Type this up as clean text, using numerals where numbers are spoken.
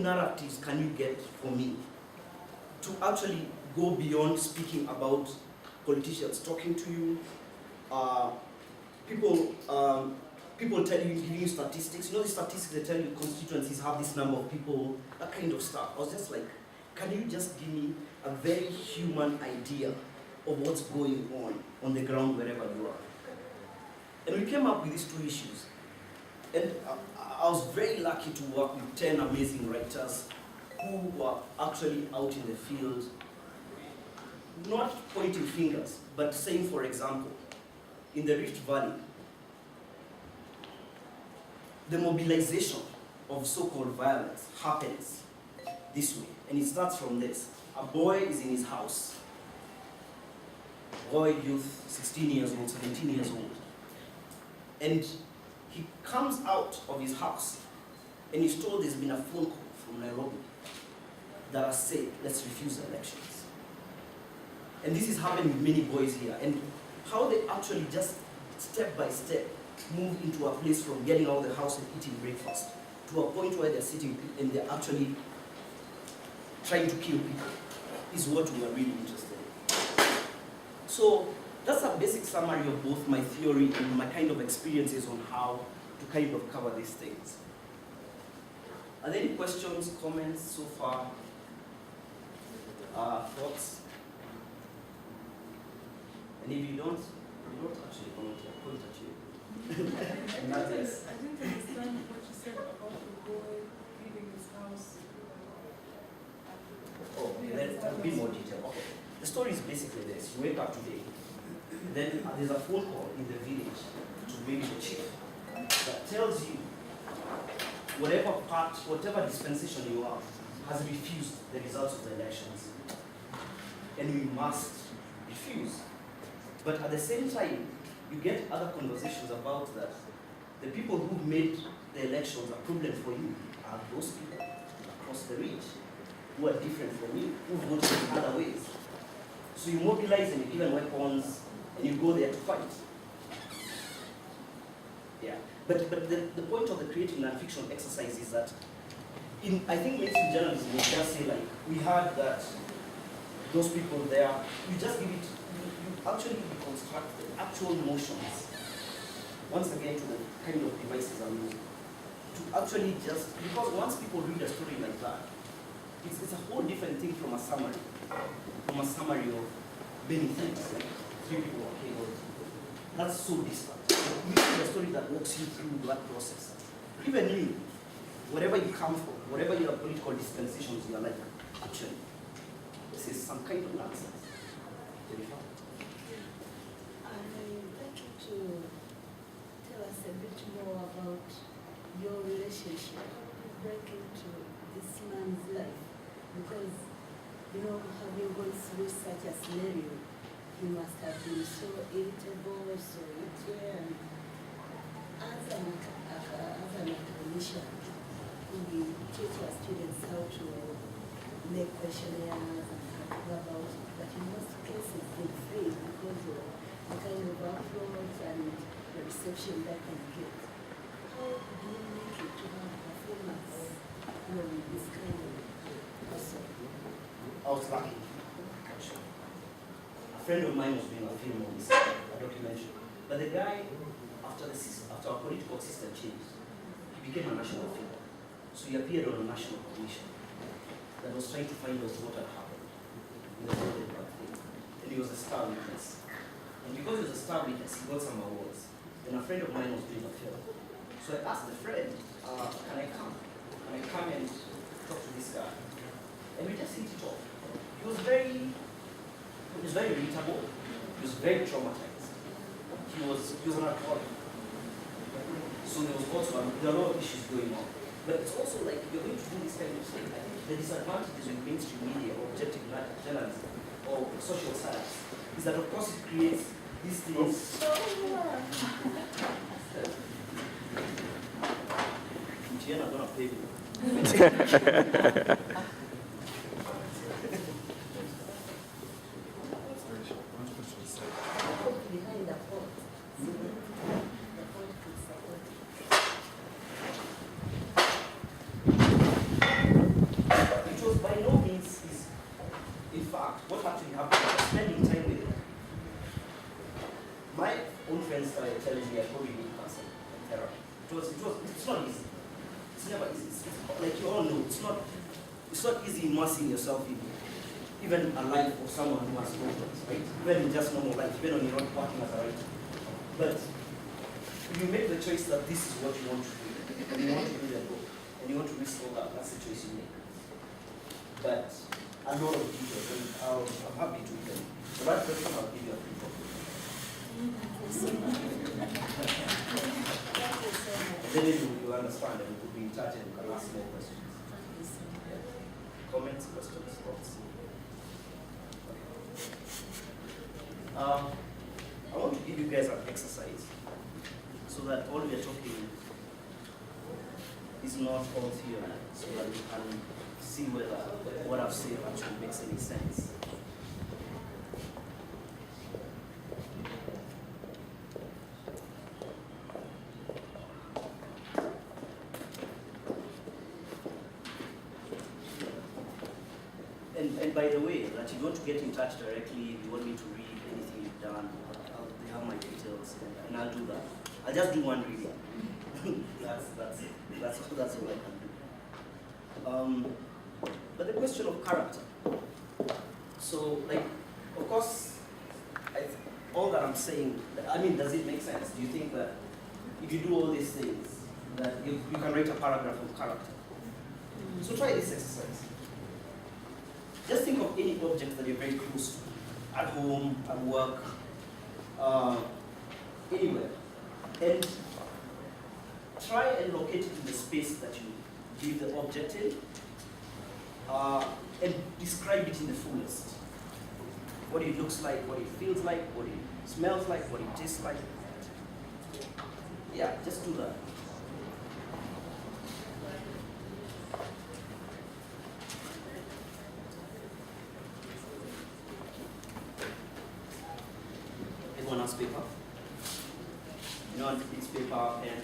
narratives can you get for me to actually go beyond speaking about politicians talking to you, people tell you, giving you statistics. You know the statistics they tell you constituencies have this number of people, that kind of stuff. I was just like, can you just give me a very human idea of what's going on the ground wherever you are? And we came up with these two issues. And I was very lucky to work with 10 amazing writers who were actually out in the field, not pointing fingers, but saying, for example, in the Rift Valley, the mobilization of so-called violence happens this way, and it starts from this. A boy is in his house, boy, youth, 16 years old, 17 years old, and he comes out of his house, and he's told there's been a phone call from Nairobi that has said, let's refuse the elections. And this is happening with many boys here, and how they actually just step by step move into a place from getting out of the house and eating breakfast to a point where they're sitting and they're actually trying to kill people is what we are really interested in. So that's a basic summary of both my theory and my kind of experiences on how to kind of cover these things. Are there any questions, comments so far? Thoughts? And if you don't actually comment, I'll point at you. I didn't understand what you said about the boy leaving his house. Oh, okay, let's a bit more detail. Okay. The story is basically this. You wake up today, then there's a phone call in the village to maybe the chief that tells you whatever dispensation you are has refused the results of the elections. And we must refuse. But at the same time, you get other conversations about that. The people who made the elections a problem for you are those people across the ridge who are different from you, who vote in other ways. So you mobilize and you give them weapons and you go there to fight. Yeah. But the point of the creative nonfiction exercise is that I think mainstream journalism will just say like, we had that those people there, you just give it, you actually reconstruct the actual motions, once again to the kind of devices I'm using, to actually just, because once people read a story like that, it's a whole different thing from a summary of many things, like 3 people are killed. That's so distant. You need a story that walks you through that process. Even you, wherever you come from, whatever your political dispensations, you're like, actually, this is some kind of nonsense. Jennifer? I'd like you to tell us a bit more about your relationship break into this man's life. Because, having gone through such a scenario, you must have been so irritable, so and as an academician, we teach our students how to make questionnaires and talk about it, but in most cases they fail because of the kind of approach and the reception that they get. How do you make it to have performance with this kind of person? I was lucky. A friend of mine was doing a film on this, a documentary. But the guy, after our political system changed, he became a national figure. So he appeared on a national commission that was trying to find out what had happened in the Goldenberg thing. And he was a star witness. And because he was a star witness, he got some awards. Then a friend of mine was doing a film. So I asked the friend, can I come? Can I come and talk to this guy? And we just hit it off. He was very irritable. He was very traumatized. He was an alcoholic. So there was also there are a lot of issues going on. But it's also like you're going to do this kind of thing. I think the disadvantages with mainstream media or objective journalism or social science is that of course it creates these things. Tiana gonna pay me. Behind the pot. The pot could support it. It's not easy. It's never easy. It's like you all know, it's not easy immersing yourself in even a life of someone who has problems, right? Even in just normal life, even when you're not working as a writer. But if you make the choice that this is what you want to do, and you want to do that book, and you want to risk all that, that's the choice you make. But a lot of details, and I'm happy to do them. The right question, I'll give you a free copy. Then you understand, and you could be in touch and you can ask more questions. Comments, questions, thoughts? I want to give you guys an exercise so that all we are talking is not all theory, so that we can see whether what I've said actually makes any sense. And by the way, that you want to get in touch directly, if you want me to read anything you've done, they have my details, and I'll do that. I'll just do one reading. That's all I can do. But the question of character. So, like, of course, all that I'm saying, I mean, does it make sense? Do you think that if you do all these things, that you can write a paragraph of character? So try this exercise. Just think of any object that you're very close to, at home, at work, anywhere. And try and locate it in the space that you give the object in, and describe it in the fullest. What it looks like, what it feels like, what it smells like, what it tastes like. Yeah, just do that. Everyone has paper? You know, it's paper, pen.